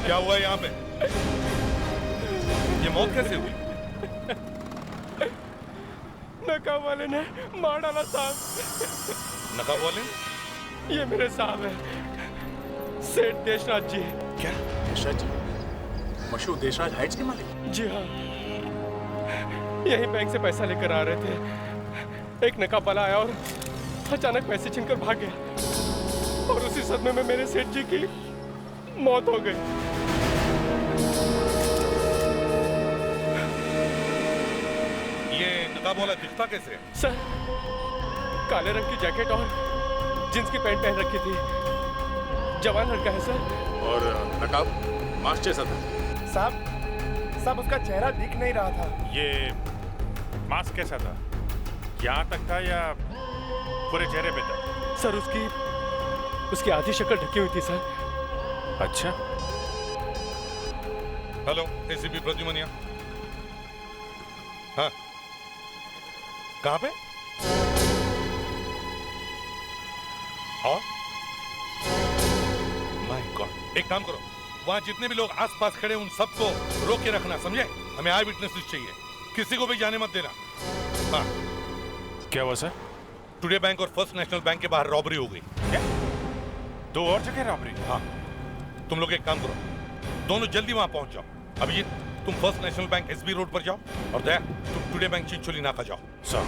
क्या हुआ यहाँ पे? ये मौत कैसे हुई? नकाब वाले ने मार डाला साहब। नकाब वाले? ये मेरे साहब है, सेठ देशराज जी। क्या? देशराज जी? मशहूर देशराज हाइट्स के मालिक? जी हाँ, यही बैंक से पैसा लेकर आ रहे थे। एक नकाब वाला आया और अचानक पैसे छीनकर भाग गया और उसी सदमे में मेरे सेठ जी की मौत हो गई। ये नकाब वाला दिखता कैसे? सर, काले रंग की जैकेट और जींस की पैंट पहन रखी थी। जवान लड़का है सर। और नकाब मास्क जैसा था? साहब उसका चेहरा दिख नहीं रहा था। ये मास्क कैसा था? यहाँ तक था या पूरे चेहरे पे था? सर उसकी आधी शक्ल ढकी हुई थी सर। अच्छा। हेलो, एसीपी प्रद्युमनिया। हाँ, कहाँ पे? और माय गॉड, एक काम करो, वहां जितने भी लोग आसपास खड़े उन सबको रोक के रखना, समझे? हमें आई विटनेसेस चाहिए, किसी को भी जाने मत देना। हाँ। क्या हुआ सर? टुडे बैंक और फर्स्ट नेशनल बैंक के बाहर रॉबरी हो गई। क्या? 2 और जगह रॉबरी? हाँ, तुम लोग एक काम करो, दोनों जल्दी वहां पहुंच जाओ। अभिजीत, तुम first national bank SB road पर जाओ और दया, तुम टुडे बैंक चिंचोली नाका जाओ। सर।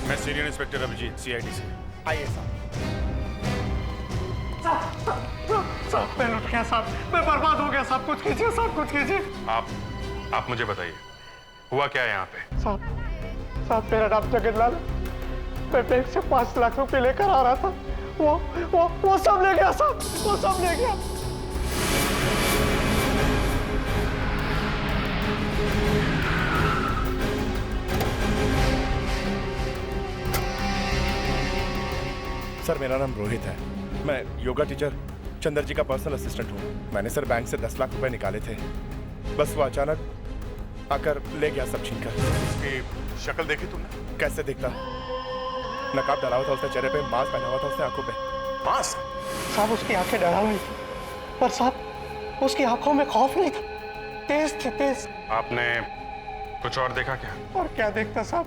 मैं सीनियर इंस्पेक्टर अभिजीत, सीआईडी से। आइए साहब। साहब मैं लुट गया साहब, मैं बर्बाद हो गया साहब, कुछ कीजिए साहब, कुछ कीजिए। आप मुझे बताइए, हुआ क्या है यहाँ पे? साहब मेरा नाम जगतलाल, मैं बैंक से 5 लाख रुपए लेकर आ रहा था। वो सब ले गया साहब, वो सब ले गया। सर मेरा नाम रोहित है, मैं योगा टीचर चंदर जी का पर्सनल असिस्टेंट हूँ। मैंने सर बैंक से 10 लाख रुपए निकाले थे, बस वो अचानक आकर ले गया सब छीन कर। इसकी शक्ल देखी तुमने? कैसे दिखता? नकाब डाला हुआ था उसने चेहरे पे, मास्क पहना हुआ था उसने आंखों पे। मास्क? साहब उसकी आंखें डरा हुई थी, पर साहब उसकी आंखों में खौफ नहीं था, तेज थे तेज। आपने कुछ और देखा क्या? और क्या देखता साहब,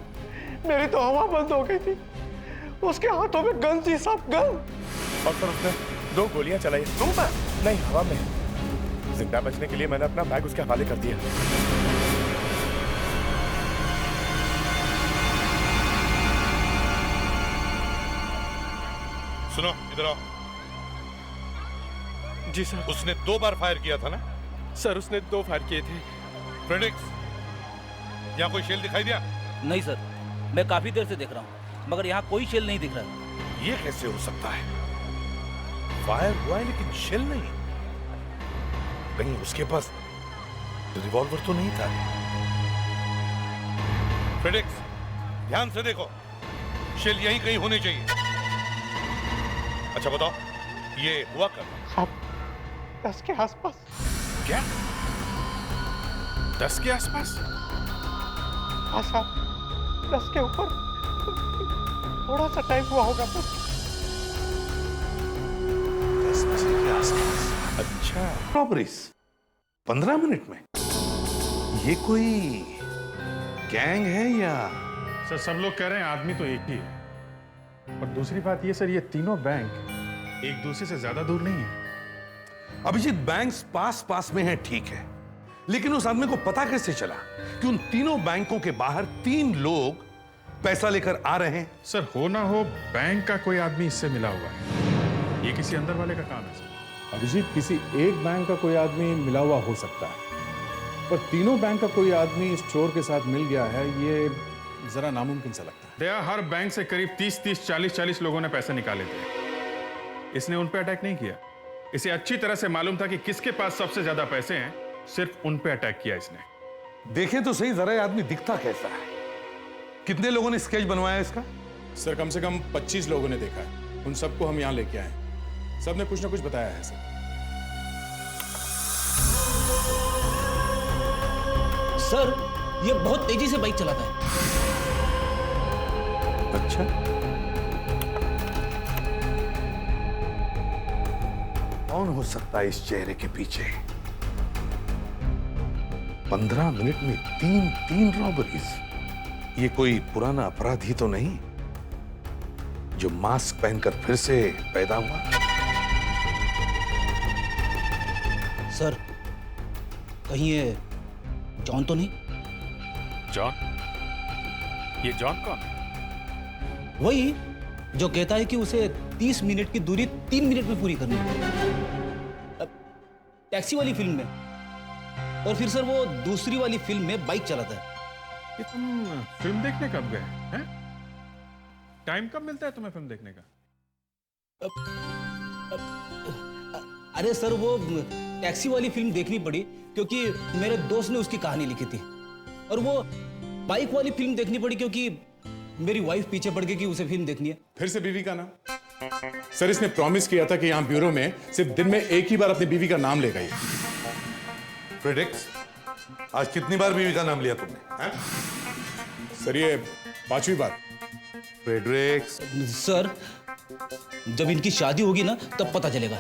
मेरी तो हवा बंद हो गई थी, उसके हाथों में गन थी साहब, गन। और सर उसने 2 गोलियां चलाई। तुम पर? नहीं, हवा में। जिंदा बचने के लिए मैंने अपना बैग उसके हवाले कर दिया। सुनो, इधर आओ। जी सर। उसने 2 बार फायर किया था ना? सर उसने 2 फायर किए थे। फ्रेडिक्स, यहाँ कोई शेल दिखाई दिया? नहीं सर, मैं काफी देर से देख रहा हूँ, मगर यहाँ कोई शेल नहीं दिख रहा। ये कैसे हो सकता है? फायर हुआ है लेकिन शेल नहीं। कहीं उसके पास रिवॉल्वर तो नहीं था? फ्रेडिक्स, ध्यान से देखो, शेल यहीं कहीं होने चाहिए। अच्छा बताओ, ये हुआ कब? साहब 10 के आसपास। क्या? 10 के आसपास? हाँ साहब, 10 के ऊपर थोड़ा सा टाइम हुआ होगा बस। 10 बजे के आसपास? अच्छा, रॉबरीज 15 मिनट में? ये कोई गैंग है या? सर सब लोग कह रहे हैं आदमी तो एक ही है, और दूसरी बात ये सर, ये तीनों बैंक एक दूसरे से ज्यादा दूर नहीं है। अभिजीत, बैंक्स पास पास में है ठीक है, लेकिन उस आदमी को पता कैसे चला कि उन तीनों बैंकों के बाहर 3 लोग पैसा लेकर आ रहे हैं? सर हो ना हो बैंक का कोई आदमी इससे मिला हुआ है, ये किसी अंदर वाले का काम है सर। अभिजीत, किसी एक बैंक का कोई आदमी मिला हुआ हो सकता है, पर तीनों बैंक का कोई आदमी इस चोर के साथ मिल गया है, ये जरा नामुमकिन सा लगता है। दया, हर बैंक से करीब 30-30, 40-40 लोगों ने पैसे निकाले थे, इसने उन पे अटैक नहीं किया। इसे अच्छी तरह से मालूम था कि किसके पास सबसे ज्यादा पैसे हैं, सिर्फ उन पे अटैक किया इसने। देखें तो सही जरा, आदमी दिखता कैसा है? कितने लोगों ने स्केच बनवाया इसका? सर कम से कम 25 लोगों ने देखा है, उन सबको हम यहाँ लेके आए, सबने कुछ ना कुछ बताया है सर। सर ये बहुत तेजी से बाइक चलाता है। अच्छा, कौन हो सकता है इस चेहरे के पीछे? 15 मिनट में तीन रॉबरीज। ये कोई पुराना अपराधी तो नहीं जो मास्क पहनकर फिर से पैदा हुआ? सर कहीं ये जॉन तो नहीं? जॉन? ये जॉन कौन है? वही जो कहता है कि उसे 30 मिनट की दूरी 3 मिनट में पूरी करनी है। टैक्सी वाली फिल्म में, और फिर सर वो दूसरी वाली फिल्म में बाइक चलाता है। ये तुम फिल्म देखने कब गए हैं? टाइम कब मिलता है तुम्हें फिल्म देखने का? अरे सर वो टैक्सी वाली फिल्म देखनी पड़ी क्योंकि मेरे दोस्त ने उसकी कहानी लिखी थी, और वो बाइक वाली फिल्म देखनी पड़ी क्योंकि मेरी वाइफ पीछे पड़ गई कि उसे फिल्म देखनी है। फिर से बीवी का नाम? सर इसने प्रॉमिस किया था कि यहाँ ब्यूरो में सिर्फ दिन में एक ही बार अपनी बीवी का नाम लेगा ये। फ्रेडरिक्स, आज कितनी बार बीवी का नाम लिया तुमने? हैं? सर ये 5वीं बार। फ्रेडरिक्स, सर जब इनकी शादी होगी ना तब पता चलेगा,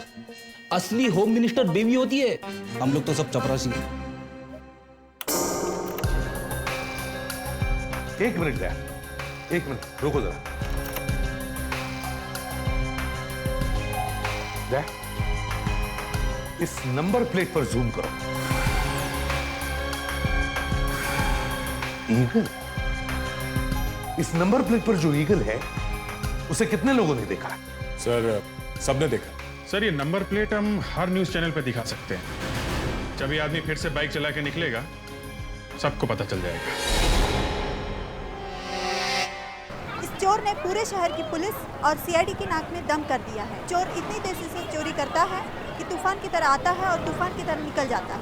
असली होम मिनिस्टर बेबी होती है, हम लोग तो सब चपरासी हैं। एक मिनट गया, एक मिनट रुको जरा। इस नंबर प्लेट पर जूम करो। ईगल? इस नंबर प्लेट पर जो ईगल है उसे कितने लोगों ने देखा? सर सबने देखा। सर ये नंबर प्लेट हम हर न्यूज चैनल पर दिखा सकते हैं। जब ये आदमी फिर से बाइक चला के निकलेगा सबको पता चल जाएगा। इस चोर ने पूरे शहर की पुलिस और सीआईडी की नाक में दम कर दिया है। चोर इतनी तेजी से चोरी करता है कि तूफान की तरह आता है और तूफान की तरह निकल जाता है।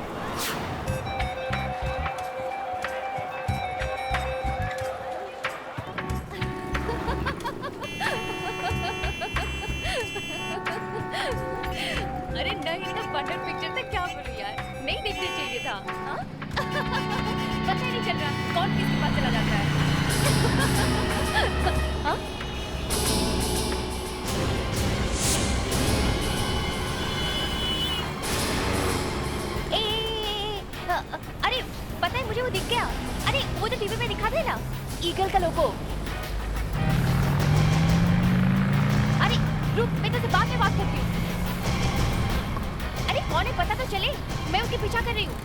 अरे नहीं तो बटर पिक्चर था, क्या बोलूं यार, नहीं देखना चाहिए था। हाँ? पता ही नहीं चल रहा कौन किसके पास चला जाता है। हाँ? अरे पता है मुझे वो दिख गया। अरे वो जो टीवी में दिखा थे ना, ईगल का लोगो। अरे रुक, मैं तुझसे बाद में बात करती हूँ। अरे कौन है पता तो चले, मैं उसके पीछा कर रही हूँ।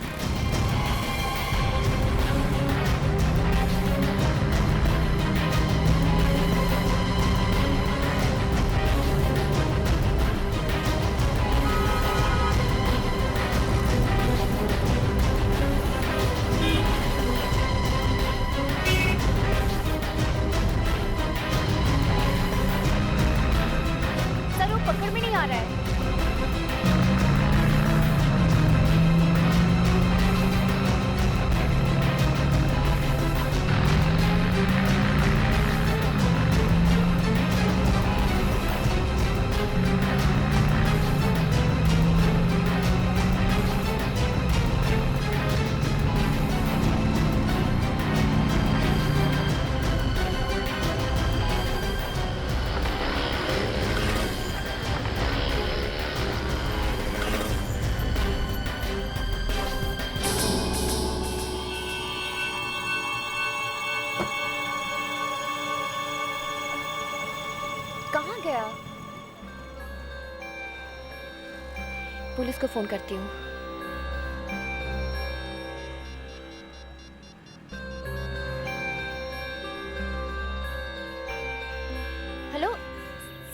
सर वो पकड़ में नहीं आ रहा है। कहाँ गया? पुलिस को फोन करती हूँ। हेलो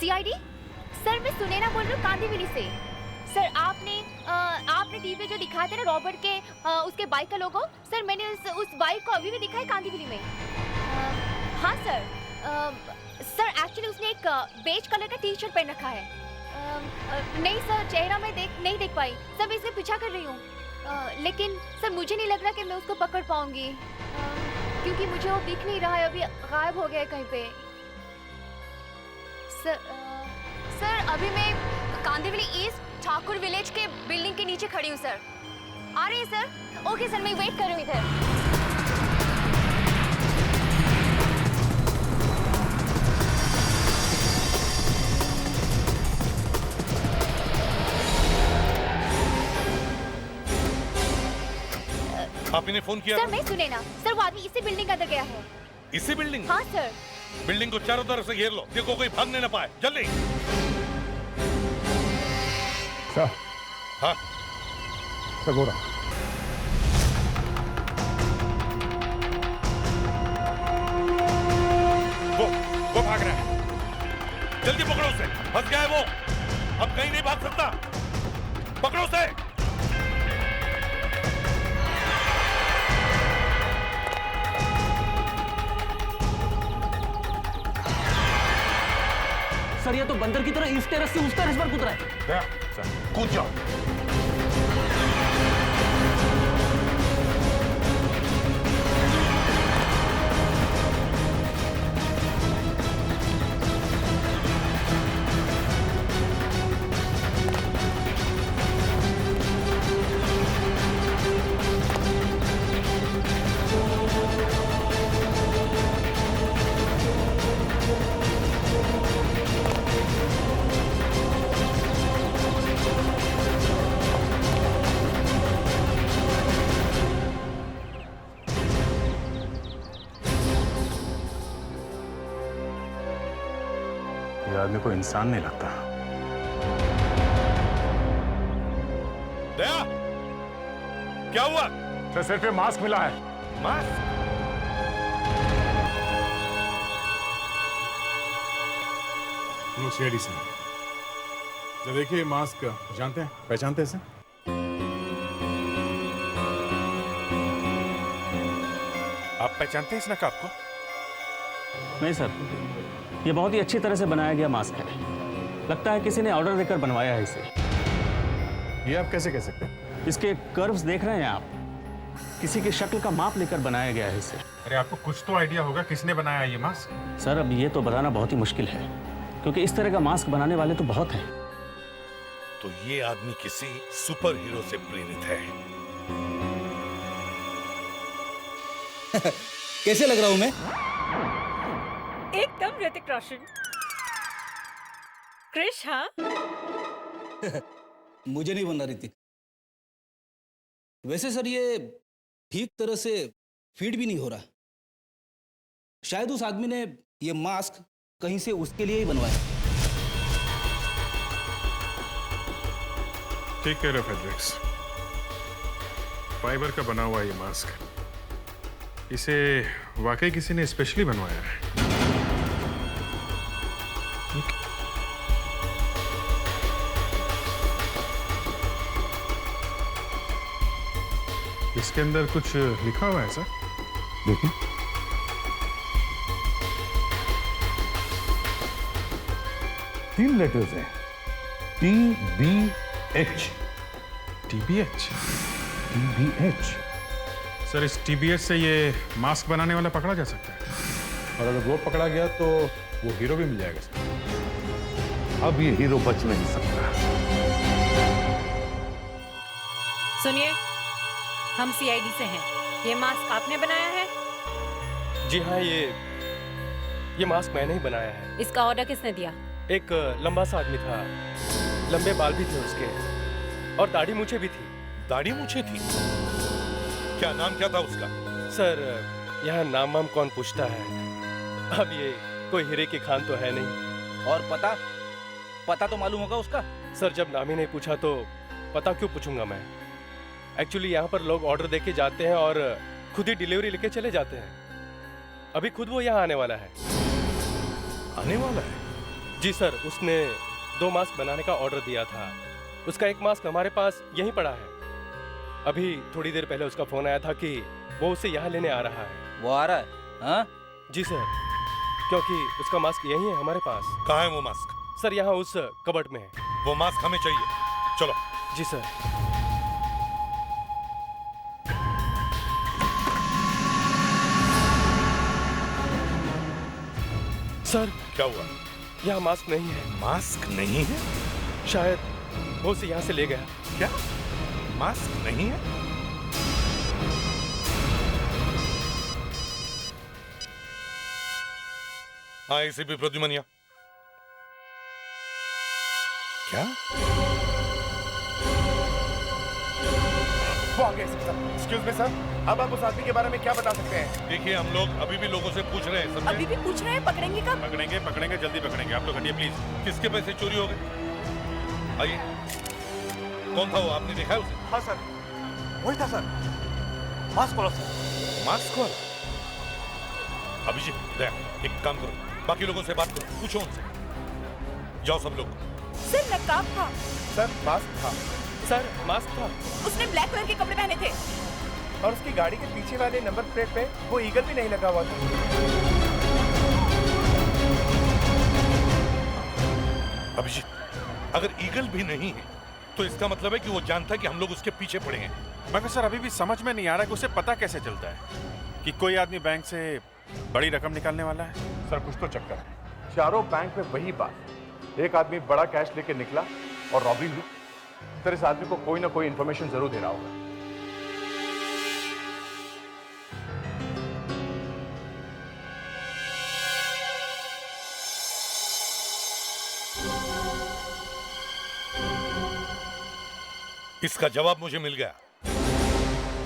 सीआईडी सर, मैं सुनैना बोल रही हूँ कांदीवली से। सर आपने टीवी पे जो दिखाया था ना रॉबर्ट के उसके बाइक का लोगो, सर मैंने उस बाइक को अभी भी दिखा है कांदीवली में। हाँ सर, सर एक्चुअली उसने एक बेज कलर का टी शर्ट पहन रखा है। नहीं सर, चेहरा मैं नहीं देख पाई सर, मैं इसलिए पीछा कर रही हूँ। लेकिन सर मुझे नहीं लग रहा कि मैं उसको पकड़ पाऊंगी, क्योंकि मुझे वो दिख नहीं रहा है, अभी गायब हो गया है कहीं पे। सर अभी मैं कांदीवली ईस्ट ठाकुर विलेज के बिल्डिंग के नीचे खड़ी हूँ सर। आ रही है सर? ओके सर, मैं वेट कर रही हूँ इधर। आप इन्हें फोन किया? सर मैं सुने ना सर, वो आदमी इसी बिल्डिंग के अंदर गया है। इसी बिल्डिंग? हाँ सर। बिल्डिंग को चारों तरफ से घेर लो, देखो कोई भागने ना पाए, जल्दी। सर। हाँ सर हो रहा। वो भाग रहा है, जल्दी पकड़ो उसे, फंस गया है वो, अब कहीं नहीं भाग सकता, पकड़ो उसे। सर ये तो बंदर की तरह इस टेरेस से उस टेरेस पर कूद रहा है। कूद जाओ। ये आदमी को इंसान नहीं लगता। दया, क्या हुआ? सर सिर पे मास्क मिला है। मास्क? नो सीआईडी से। जरा देखिए मास्क, जानते हैं, पहचानते हैं इसे? आप पहचानते हैं इस नकाब को? नहीं सर, ये बहुत ही अच्छी तरह से बनाया गया मास्क है। लगता है किसी ने ऑर्डर देकर बनवाया है इसे। ये आप कैसे कह सकते हैं? इसके कर्व्स देख रहे हैं आप, किसी की शक्ल का माप लेकर बनाया गया है इसे। अरे आपको कुछ तो आइडिया होगा किसने बनाया ये मास्क? सर अब ये तो बताना बहुत ही मुश्किल है, क्योंकि इस तरह का मास्क बनाने वाले तो बहुत हैं। तो ये आदमी किसी सुपर हीरो से प्रेरित है। कैसे लग रहा हूं मैं? एकदम ऋतिक रोशन। क्रिश, हाँ? मुझे नहीं बनना ऋतिक। वैसे सर ये ठीक तरह से फीड भी नहीं हो रहा। शायद उस आदमी ने ये मास्क कहीं से उसके लिए ही बनवाया। ठीक कह रहे हो फेड्रिक्स, फाइबर का बना हुआ ये मास्क, इसे वाकई किसी ने स्पेशली बनवाया है। इसके अंदर कुछ लिखा हुआ है सर? देखिए, तीन लेटर्स हैं, TBH। TBH? TBH। सर इस TBH से ये मास्क बनाने वाला पकड़ा जा सकता है? और अगर वो पकड़ा गया तो वो हीरो भी मिल जाएगा सर। अब ये हीरो बच नहीं सकता। सुनिए, हम सीआईडी से हैं। ये मास्क आपने बनाया है? जी हाँ, ये मास्क मैंने ही बनाया है। इसका ऑर्डर किसने दिया? एक लंबा सा आदमी था, लंबे बाल भी थे उसके, और दाढ़ी मूछें भी थी। दाढ़ी मूछें थी? क्या नाम क्या था उसका? सर यहाँ नाम वाम कौन पूछता है, अब ये कोई हीरे की खान तो है नहीं। और पता तो मालूम होगा उसका? सर जब नाम ही नहीं पूछा तो पता क्यों पूछूंगा मैं? एक्चुअली यहाँ पर लोग ऑर्डर देके जाते हैं और खुद ही डिलीवरी लेके चले जाते हैं। अभी खुद वो यहाँ आने वाला है। आने वाला है? जी सर, उसने 2 मास्क बनाने का ऑर्डर दिया था। उसका एक मास्क हमारे पास यहीं पड़ा है। अभी थोड़ी देर पहले उसका फोन आया था कि वो उसे यहाँ लेने आ रहा है। वो आ रहा है? हाँ? जी सर, क्योंकि उसका मास्क यहीं है हमारे पास। कहाँ है वो मास्क? सर यहाँ उस कबर्ड में है। वो मास्क हमें चाहिए, चलो। जी सर। सर क्या हुआ? यहाँ मास्क नहीं है। मास्क नहीं है? शायद वो उसे यहाँ से ले गया। क्या मास्क नहीं है? हाँ, एसीपी प्रद्युमनिया। क्या? वो आ गए सर। एक्सक्यूज मी सर, अब आप उस आदमी के बारे में क्या बता सकते हैं? देखिए, हम लोग अभी भी लोगों से पूछ रहे हैं, समझे? अभी भी पूछ रहे हैं, पकड़ेंगे कब? पकड़ेंगे पकड़ेंगे, जल्दी पकड़ेंगे। आप लोग हटिए प्लीज। किसके पैसे चोरी हो गए? आइए, कौन था वो? आपने देखा है उसे? हाँ सर, वही था सर, मास्क वाला सर। मास्क वाला? अभिजीत, दया, एक काम करो, बाकी लोगों से बात करो, पूछो उनसे। जाओ सब लोग। सर नकाब था। सर मास्क था। सर मास्क था। उसने ब्लैक कलर के कपड़े पहने थे। और उसकी गाड़ी के पीछे वाले नंबर प्लेट पे वो ईगल भी नहीं लगा हुआ था। अभिजीत, अगर ईगल भी नहीं है तो इसका मतलब है कि वो जानता है कि हम लोग उसके पीछे पड़े हैं। मगर सर अभी भी समझ में नहीं आ रहा कि उसे पता कैसे चलता है कि कोई आदमी बैंक से बड़ी रकम निकालने वाला है। सर कुछ तो चक्कर है। चारों बैंक में वही बात, एक आदमी बड़ा कैश लेके निकला और रॉबरी हुई। सर इस आदमी को कोई ना कोई इंफॉर्मेशन जरूर दे रहा होगा। इसका जवाब मुझे मिल गया।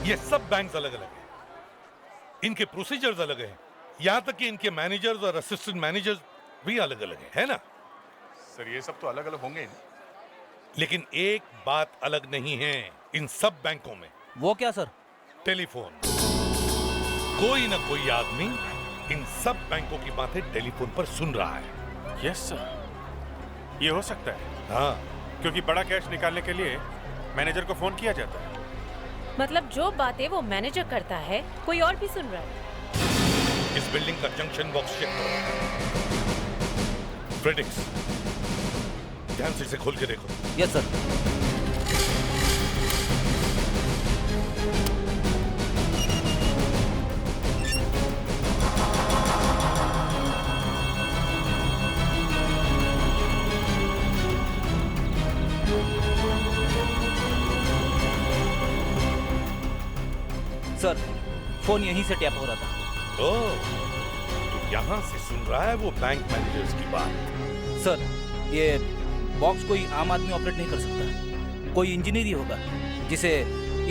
ये सब बैंक्स अलग अलग हैं, इनके प्रोसीजर्स अलग हैं, यहां तक कि इनके मैनेजर्स और असिस्टेंट मैनेजर्स भी अलग अलग हैं, है ना? सर ये सब तो अलग अलग होंगे ही ना। लेकिन एक बात अलग नहीं है इन सब बैंकों में। वो क्या सर? टेलीफोन। कोई ना कोई आदमी इन सब बैंकों की बातें टेलीफोन पर सुन रहा है। यस सर, ये हो सकता है। हाँ, क्योंकि बड़ा कैश निकालने के लिए मैनेजर को फोन किया जाता है। मतलब जो बातें वो मैनेजर करता है कोई और भी सुन रहा है। इस बिल्डिंग का जंक्शन बॉक्स चेक करो। फ्रेडिक्स, ध्यान से इसे खोल के देखो। Yes sir. सर फोन यहीं से टैप हो रहा था। ओह, तो यहां से सुन रहा है वो बैंक मैनेजर्स की बात। सर ये बॉक्स कोई आम आदमी ऑपरेट नहीं कर सकता, कोई इंजीनियर ही होगा जिसे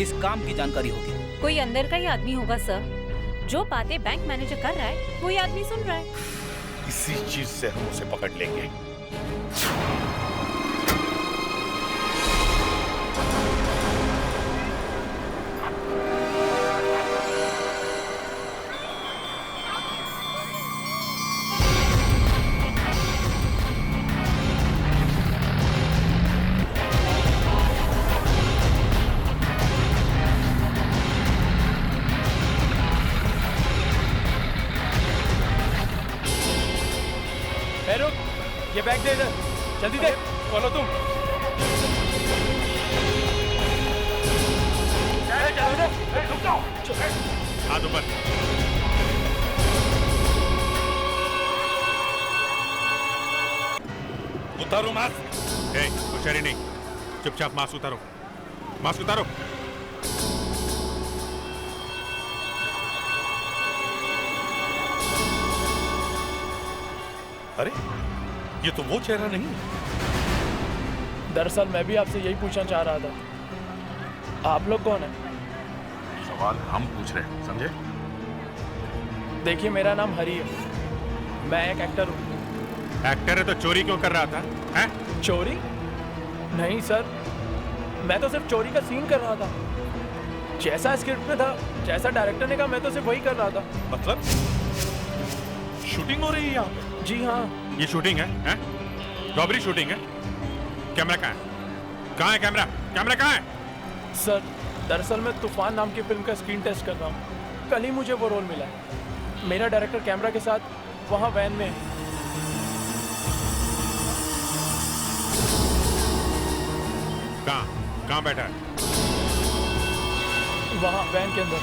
इस काम की जानकारी होगी। कोई अंदर का ही आदमी होगा सर। जो बातें बैंक मैनेजर कर रहा है वही आदमी सुन रहा है। इसी चीज से हम उसे पकड़ लेंगे। ये बैग दे इधर, जल्दी दे। खोलो तुम। हाथ ऊपर। उतारो मास्क। होशियारी नहीं, चुपचाप मास्क उतारो। मास्क उतारो। अरे, ये तो वो चेहरा नहीं है। दरअसल मैं भी आपसे यही पूछना चाह रहा था, आप लोग कौन हैं? सवाल हम पूछ रहे हैं, समझे? देखिए मेरा नाम हरी है, मैं एक एक्टर हूँ। एक्टर है तो चोरी क्यों कर रहा था? हैं? चोरी? नहीं सर, मैं तो सिर्फ चोरी का सीन कर रहा था। जैसा स्क्रिप्ट में था, जैसा डायरेक्टर ने कहा, मैं तो सिर्फ वही कर रहा था। मतलब शूटिंग हो रही है यहाँ पे? जी हाँ। ये शूटिंग है? हैं? रॉबरी शूटिंग है? कैमरा कहाँ है? कहाँ है कैमरा? कैमरा कहाँ है? सर दरअसल मैं तूफान नाम की फिल्म का स्क्रीन टेस्ट कर रहा हूँ, कल ही मुझे वो रोल मिला है। मेरा डायरेक्टर कैमरा के साथ वहाँ वैन में है। कहाँ बैठा है? वहाँ वैन के अंदर।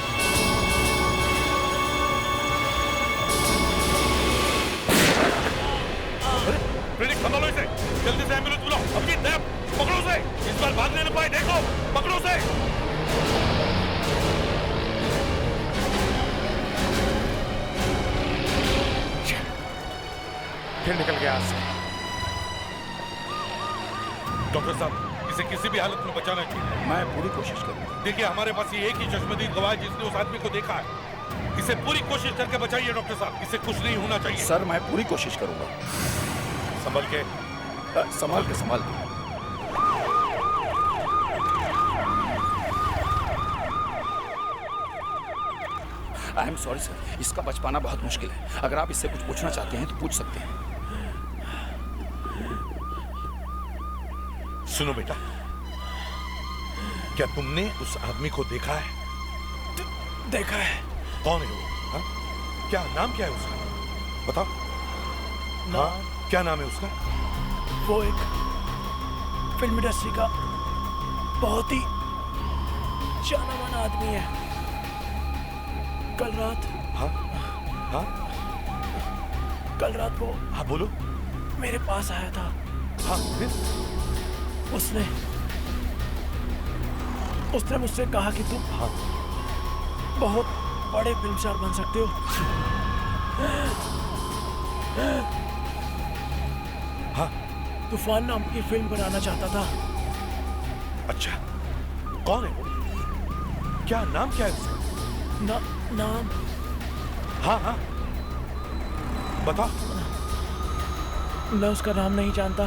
संभालो इसे, जल्दी से एम्बुलेंस बुलाओ। अभी पकड़ो उसे, इस बार भागने न पाए, देखो, पकड़ो उसे। फिर निकल गया। डॉक्टर साहब, इसे किसी भी हालत में बचाना चाहिए। मैं पूरी कोशिश करूंगा। देखिए, हमारे पास ये एक ही चश्मदीद गवाह है जिसने उस आदमी को देखा है। इसे पूरी कोशिश करके बचाइए डॉक्टर साहब, इसे कुछ नहीं होना चाहिए। सर मैं पूरी कोशिश करूंगा। संभल के। संभाल के। आई एम सॉरी सर, इसका बच पाना बहुत मुश्किल है। अगर आप इससे कुछ पूछना चाहते हैं तो पूछ सकते हैं। सुनो बेटा, क्या तुमने उस आदमी को देखा है? देखा है। कौन है वो? हा? क्या नाम क्या है उसका? बताओ। हाँ, क्या नाम है उसका? वो एक फिल्म इंडस्ट्री का बहुत ही जाना माना आदमी है। कल रात कल रात वो बोलो। मेरे पास आया था। फिर? उसने मुझसे कहा कि तुम बहुत बड़े फिल्म स्टार बन सकते हो। तूफान नाम की फिल्म बनाना चाहता था। अच्छा, कौन है वो? क्या नाम क्या है उसका? नाम हाँ बताओ। मैं उसका नाम नहीं जानता,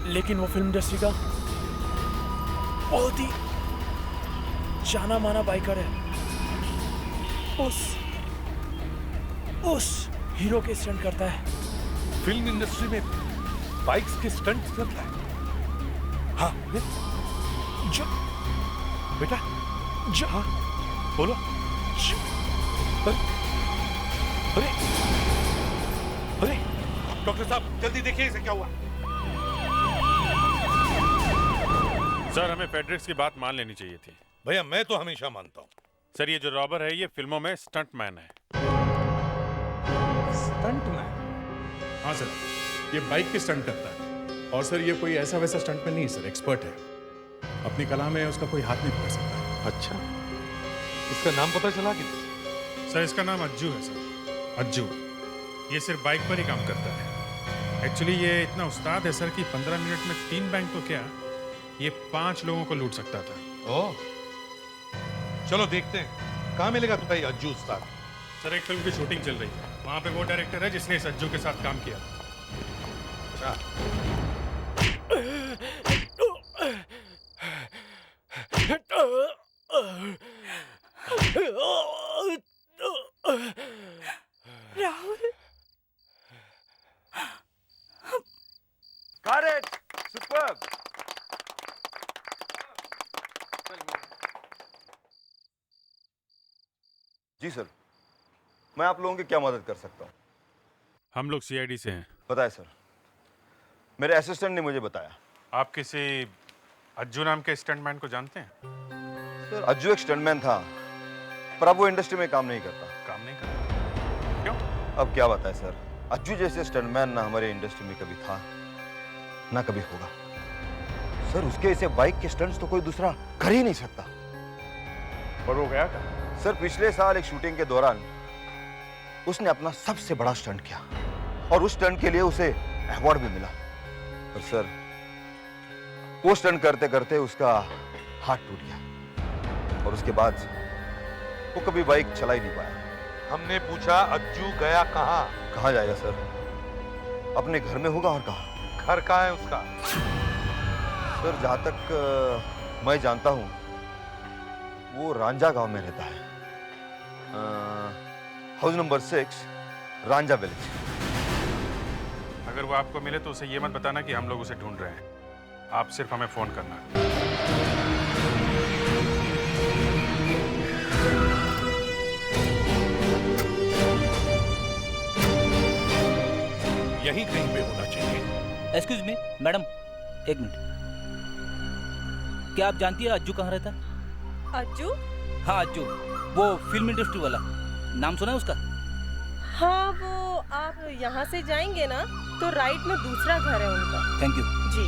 लेकिन वो फिल्म इंडस्ट्री का बहुत ही जाना माना बाइकर है। उस हीरो के स्टंट करता है। फिल्म इंडस्ट्री में बाइक्स के स्टंट करता है? हाँ जो बेटा जो हाँ बोलो। अरे अरे डॉक्टर साहब जल्दी देखिए इसे क्या हुआ। सर हमें फेडरिक्स की बात मान लेनी चाहिए थी। भैया मैं तो हमेशा मानता हूँ। सर ये जो रॉबर है ये फिल्मों में स्टंट मैन है। Stunt man? हाँ सर, ये बाइक की स्टंट करता है। और सर ये कोई ऐसा वैसा स्टंट मैन नहीं सर, एक्सपर्ट है। अपनी कला में उसका कोई हाथ नहीं पकड़ सकता। अच्छा, इसका नाम पता चला कि? सर इसका नाम अज्जू है सर, अज्जू। ये सिर्फ बाइक पर ही काम करता है। एक्चुअली ये इतना उस्ताद है सर कि 15 मिनट में 3 बैंक तो क्या, ये 5 लोगों को लूट सकता था। ओह, चलो देखते हैं कहाँ मिलेगा तुम्हें ये अज्जू उस्ताद। सर एक फिल्म की शूटिंग चल रही है, वहाँ पे वो डायरेक्टर है जिसने इस अज्जू के साथ काम किया। अच्छा, राहुल, Got it! Superb! जी सर, मैं आप लोगों की क्या मदद कर सकता हूँ? हम लोग सीआईडी से हैं। बताए सर, मेरे असिस्टेंट ने मुझे बताया। आप किसी अज्जू नाम के स्टंटमैन को जानते हैं? सर अज्जू एक स्टंटमैन था, पर अब वो इंडस्ट्री में काम नहीं करता। काम नहीं करता? क्यों? अब क्या बताएं सर, अज्जू जैसे स्टंटमैन ना हमारे इंडस्ट्री में कभी था ना कभी होगा। सर उसके ऐसे बाइक के स्टंट्स तो कोई दूसरा कर ही नहीं सकता। और वो गया था? सर पिछले साल एक शूटिंग के दौरान उसने अपना सबसे बड़ा स्टंट किया और उस स्टंट के लिए उसे अवार्ड भी मिला। और सर वो स्टंट करते करते उसका हाथ टूट गया और उसके बाद वो कभी बाइक चला ही नहीं पाया। हमने पूछा अज्जू गया कहाँ? कहाँ जाएगा सर, अपने घर में होगा और कहाँ? घर कहाँ है उसका? सर जहाँ तक मैं जानता हूँ वो रांझा गांव में रहता है। House number 6, Ranjha village. अगर वो आपको मिले तो उसे ये मत बताना कि हम लोग उसे ढूंढ रहे हैं। आप सिर्फ हमें फोन करना। यहीं कहीं पे होना चाहिए। एक्सक्यूज मी मैडम, एक मिनट। क्या आप जानती है अज्जू कहाँ रहता है? अज्जू? हाँ अज्जू, वो फिल्म इंडस्ट्री वाला, नाम सुना है उसका? हाँ, वो आप यहाँ से जाएंगे ना तो राइट में दूसरा घर है उनका। Thank you ji.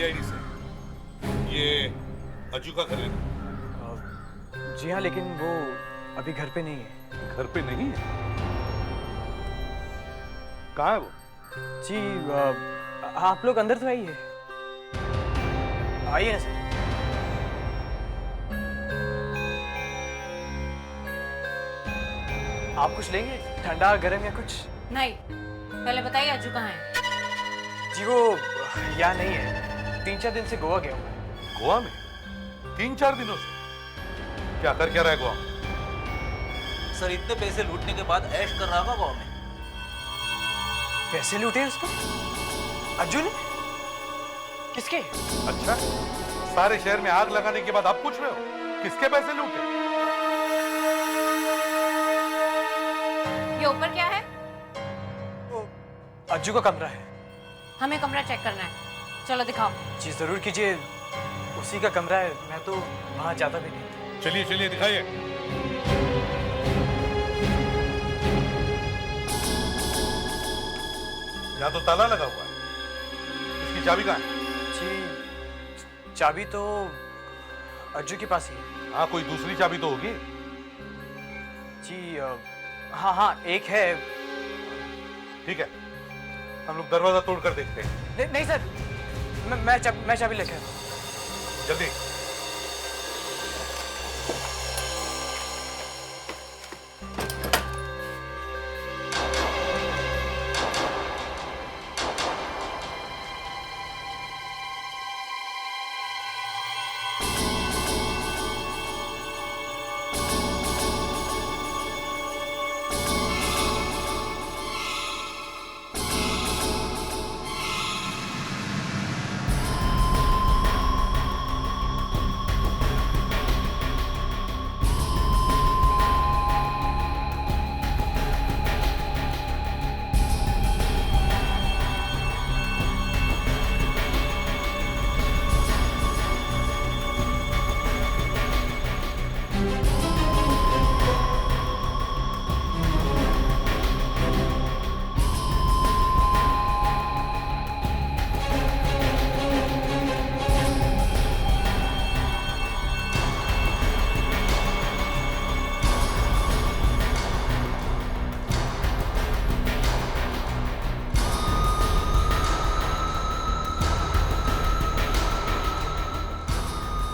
सीआईडी से। ये अज्जू का घर है ना? जी हाँ, लेकिन वो अभी घर पे नहीं है। घर पे नहीं है? कहाँ है वो? जी आप लोग अंदर तो आइए। आइए ना सर। आप कुछ लेंगे, ठंडा गर्म या कुछ? नहीं, पहले बताइए अज्जू कहाँ है? जी वो यहाँ नहीं है, 3-4 दिन से गोवा गया हुआ है। गोवा में? 3-4 दिनों से? क्या कर क्या रहा है गोवा में? सर इतने पैसे लूटने के बाद ऐश कर रहा होगा गोवा में। पैसे लूटे उसको? अज्जू ने? किसके? अच्छा, सारे शहर में आग लगाने के बाद आप पूछ रहे हो किसके पैसे लूटे? ये ऊपर क्या है? अज्जू का कमरा है। हमें कमरा चेक करना है, चलो दिखाओ। जी जरूर कीजिए, उसी का कमरा है, मैं तो वहां जाता भी नहीं। चलिए चलिए दिखाइए। यहाँ तो ताला लगा हुआ है, इसकी चाबी कहाँ है? जी चाबी तो अज्जू के पास ही है। हाँ, कोई दूसरी चाबी तो होगी। जी हाँ हाँ एक है। ठीक है, हम लोग दरवाजा तोड़कर देखते हैं। नहीं सर, मैं चाबी लेकर आता हूं। जल्दी।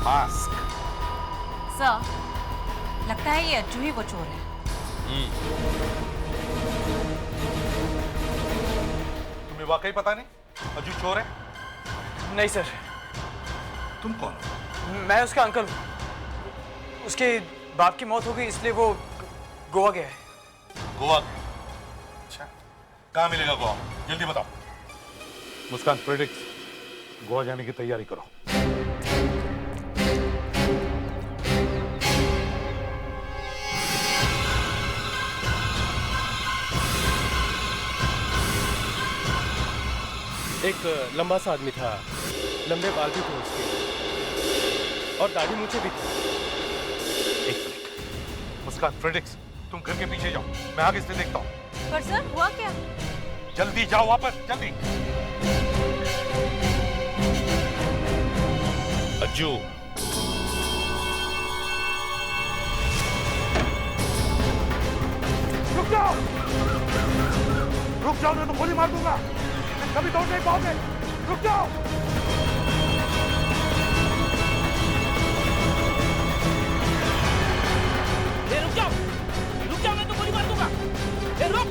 मास्क। सर, लगता है ये अज्जू ही वो चोर है। तुम्हें वाकई पता नहीं अज्जू चोर है? नहीं सर। तुम कौन हो? मैं उसका अंकल हूँ। उसके बाप की मौत हो गई इसलिए वो गोवा गया है। गोवा? अच्छा, कहाँ मिलेगा गोवा? जल्दी बताओ। मुस्कान, प्रेडिक्ट गोवा जाने की तैयारी करो। एक लंबा सा आदमी था, लंबे बाल भी थे उसके और दाढ़ी मूछें भी थी। एक मिनट। मुस्कान, प्रेडिक्ट तुम घर के पीछे जाओ, मैं आगे से देखता हूँ। पर सर हुआ क्या? जल्दी जाओ वापस, जल्दी। अज्जू, रुक जाओ, रुक जाओ, नहीं तो गोली मार दूंगा। कभी दौड़ नहीं पाओगे, रुक जाओ। रुक जाओ, मैं तो गोली मार दूंगा। रुक।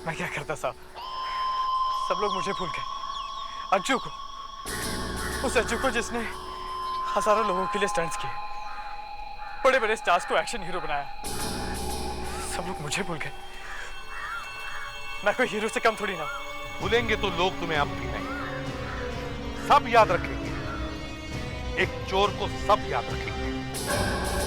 मैं क्या करता साहब, सब लोग मुझे भूल गए। अज्जू को, उस अज्जू को जिसने हजारों लोगों के लिए स्टंट्स किए, बड़े बड़े स्टार्स को एक्शन हीरो बनाया, सब लोग मुझे भूल गए। मैं कोई हीरो से कम थोड़ी ना। भूलेंगे तो लोग तुम्हें अब भी नहीं, सब याद रखेंगे। एक चोर को सब याद रखेंगे।